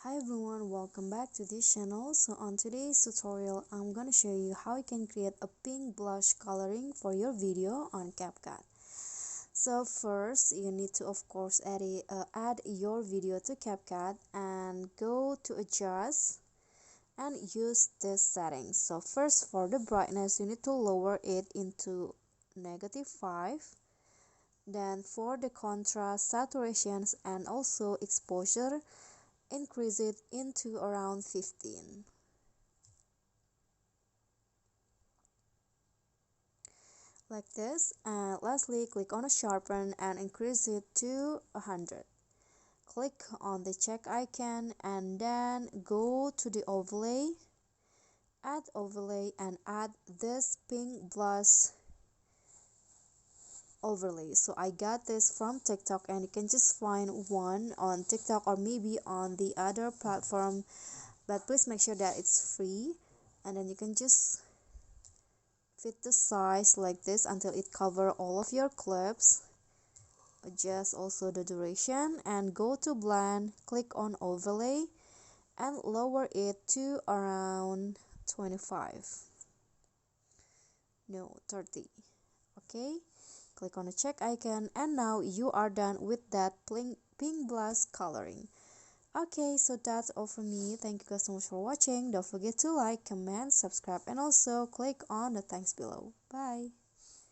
Hi everyone, welcome back to this channel. So on today's tutorial, I'm gonna show you how you can create a pink blush coloring for your video on CapCut. So first, you need to of course add your video to CapCut and go to adjust and use this settings. So first, for the brightness, you need to lower it into -5. Then for the contrast, saturations, and also exposure, increase it into around 15, like this. And lastly, click on a sharpen and increase it to 100. Click on the check icon and then go to the overlay, add overlay, and add this pink blush overlay. So I got this from TikTok, and you can just find one on TikTok or maybe on the other platform, but please make sure that it's free. And then you can just fit the size like this until it cover all of your clips. Adjust also the duration and go to blend, click on overlay and lower it to around 25, no 30. Okay, click on the check icon and now you are done with that pink blush coloring. Okay, so that's all from me. Thank you guys so much for watching. Don't forget to like, comment, subscribe, and also click on the thanks below. Bye.